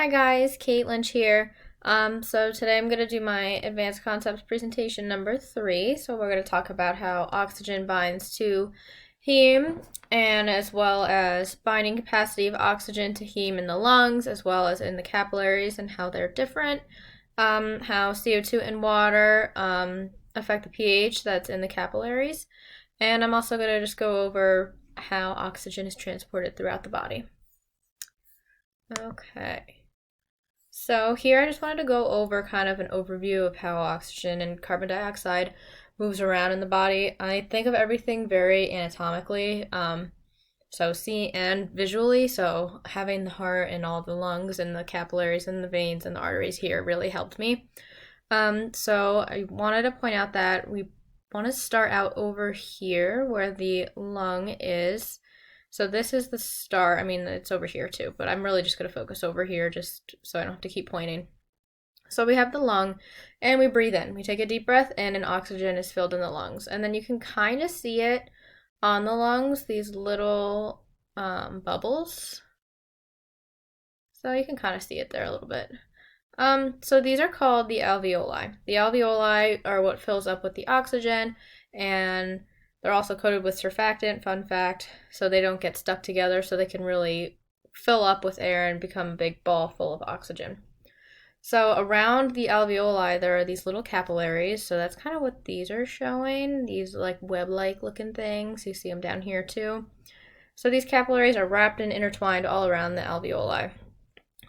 Hi guys, Kate Lynch here. So today I'm going to do my advanced concepts presentation number 3. So we're going to talk about how oxygen binds to heme and as well as binding capacity of oxygen to heme in the lungs as well as in the capillaries and how they're different. How CO2 and water affect the pH that's in the capillaries. And I'm also going to just go over how oxygen is transported throughout the body. Okay. So here I just wanted to go over kind of an overview of how oxygen and carbon dioxide moves around in the body. I think of everything very anatomically, so see and visually. So having the heart and all the lungs and the capillaries and the veins and the arteries here really helped me. So I wanted to point out that we want to start out over here where the lung is. So this is the start. I mean, it's over here too, but I'm really just going to focus over here just so I don't have to keep pointing. So we have the lung and we breathe in. We take a deep breath in and oxygen is filled in the lungs. And then you can kind of see it on the lungs, these little bubbles. So you can kind of see it there a little bit. So these are called the alveoli. The alveoli are what fills up with the oxygen, and they're also coated with surfactant, fun fact, so they don't get stuck together, so they can really fill up with air and become a big ball full of oxygen. So around the alveoli, there are these little capillaries, so that's kind of what these are showing, these like web-like looking things. You see them down here too. So these capillaries are wrapped and intertwined all around the alveoli.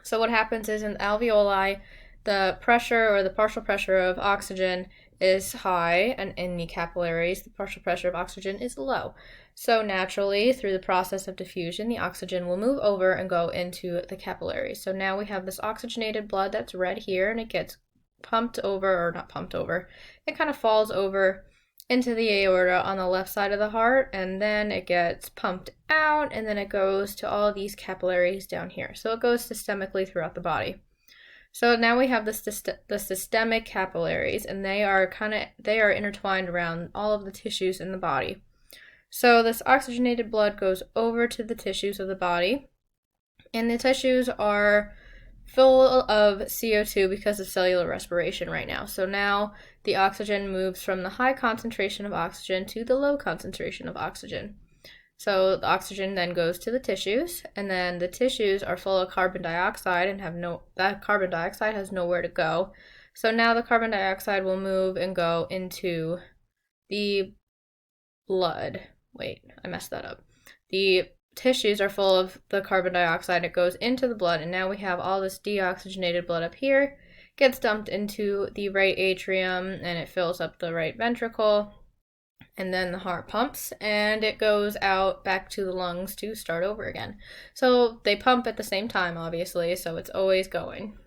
So what happens is in the alveoli, the pressure or the partial pressure of oxygen is high, and in the capillaries, the partial pressure of oxygen is low. So naturally, through the process of diffusion, the oxygen will move over and go into the capillaries. So now we have this oxygenated blood that's red here, and it gets pumped over, or not pumped over, it kind of falls over into the aorta on the left side of the heart, and then it gets pumped out, and then it goes to all these capillaries down here. So it goes systemically throughout the body. So now we have the systemic capillaries, and they are intertwined around all of the tissues in the body. So this oxygenated blood goes over to the tissues of the body, and the tissues are full of CO2 because of cellular respiration right now. So now the oxygen moves from the high concentration of oxygen to the low concentration of oxygen. So the oxygen then goes to the tissues, and then the tissues are full of carbon dioxide and that carbon dioxide has nowhere to go. So now the carbon dioxide will move and go into the blood. Wait, I messed that up. The tissues are full of the carbon dioxide. It goes into the blood, and now we have all this deoxygenated blood up here, gets dumped into the right atrium, and it fills up the right ventricle, and then the heart pumps, and it goes out back to the lungs to start over again. So they pump at the same time, obviously, so it's always going.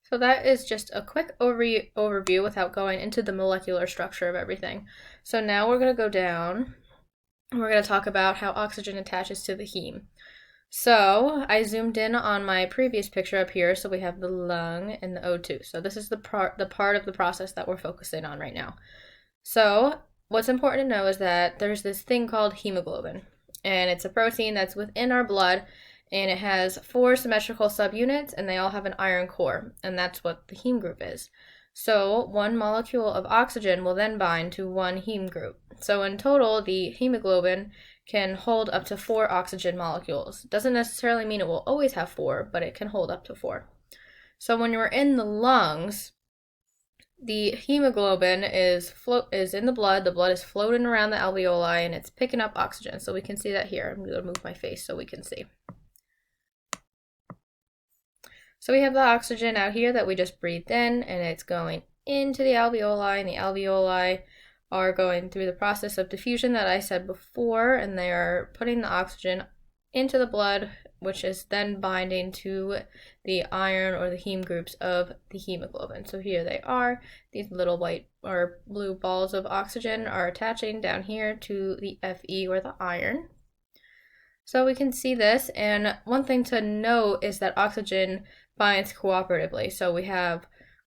So that is just a quick overview without going into the molecular structure of everything. So now we're going to go down. We're going to talk about how oxygen attaches to the heme. So I zoomed in on my previous picture up here, so we have the lung and the O2. So this is the part of the process that we're focusing on right now. So what's important to know is that there's this thing called hemoglobin, and it's a protein that's within our blood, and it has 4 symmetrical subunits, and they all have an iron core, and that's what the heme group is. So one molecule of oxygen will then bind to one heme group. So in total, the hemoglobin can hold up to 4 oxygen molecules. Doesn't necessarily mean it will always have 4, but it can hold up to 4. So when you're in the lungs, the hemoglobin is in the blood. The blood is floating around the alveoli, and it's picking up oxygen. So we can see that here. I'm going to move my face so we can see. So we have the oxygen out here that we just breathed in, and it's going into the alveoli, and the alveoli are going through the process of diffusion that I said before, and they are putting the oxygen into the blood, which is then binding to the iron or the heme groups of the hemoglobin. So here they are. These little white or blue balls of oxygen are attaching down here to the Fe or the iron. So we can see this, and one thing to note is that oxygen binds cooperatively. So we have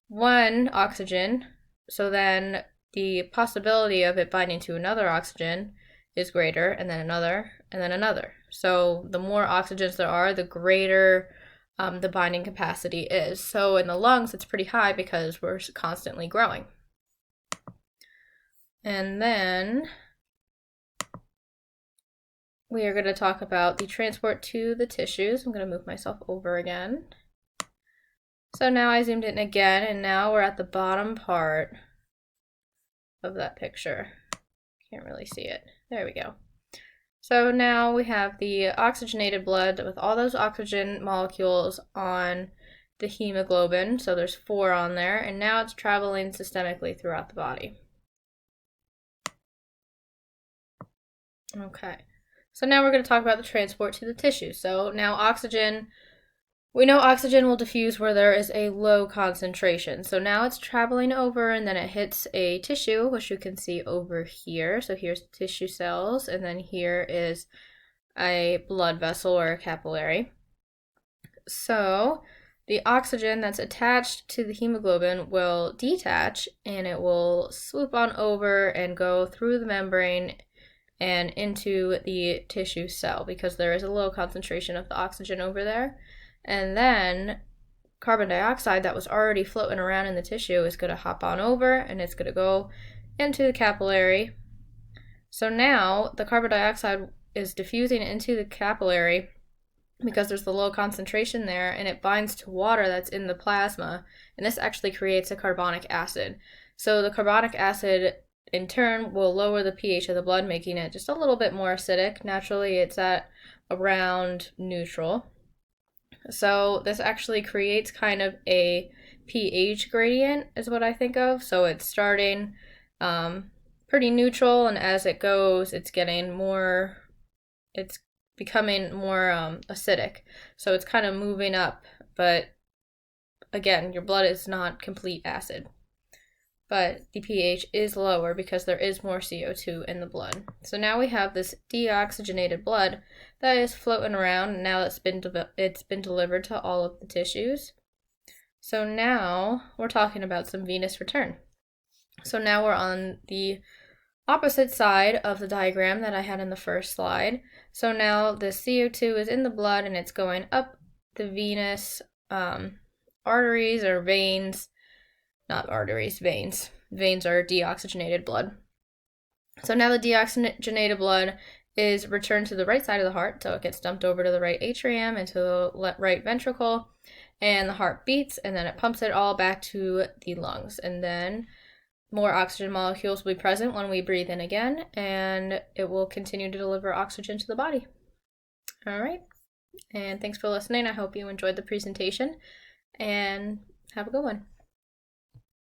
one oxygen, so then the possibility of it binding to another oxygen is greater, and then another, and then another. So the more oxygens there are, the greater the binding capacity is. So in the lungs, it's pretty high because we're constantly growing. And then we are going to talk about the transport to the tissues. I'm going to move myself over again. So now I zoomed in again, and now we're at the bottom part of that picture. Can't really see it. There we go. So now we have the oxygenated blood with all those oxygen molecules on the hemoglobin. So there's 4 on there, and now it's traveling systemically throughout the body. Okay, so now we're going to talk about the transport to the tissue. So now oxygen, we know oxygen will diffuse where there is a low concentration. So now it's traveling over and then it hits a tissue, which you can see over here. So here's tissue cells, and then here is a blood vessel or a capillary. So the oxygen that's attached to the hemoglobin will detach and it will swoop on over and go through the membrane and into the tissue cell because there is a low concentration of the oxygen over there. And then carbon dioxide that was already floating around in the tissue is going to hop on over and it's going to go into the capillary. So now the carbon dioxide is diffusing into the capillary because there's the low concentration there, and it binds to water that's in the plasma, and this actually creates a carbonic acid. So the carbonic acid in turn will lower the pH of the blood, making it just a little bit more acidic. Naturally, it's at around neutral. So this actually creates kind of a pH gradient is what I think of. So it's starting pretty neutral, and as it goes, it's becoming more acidic. So it's kind of moving up, but again, your blood is not complete acid. But the pH is lower because there is more CO2 in the blood. So now we have this deoxygenated blood that is floating around, and now it's been delivered to all of the tissues. So now we're talking about some venous return. So now we're on the opposite side of the diagram that I had in the first slide. So now the CO2 is in the blood and it's going up the venous arteries or veins. Not arteries, veins. Veins are deoxygenated blood. So now the deoxygenated blood is returned to the right side of the heart, so it gets dumped over to the right atrium and to the right ventricle, and the heart beats, and then it pumps it all back to the lungs. And then more oxygen molecules will be present when we breathe in again, and it will continue to deliver oxygen to the body. All right, and thanks for listening. I hope you enjoyed the presentation, and have a good one.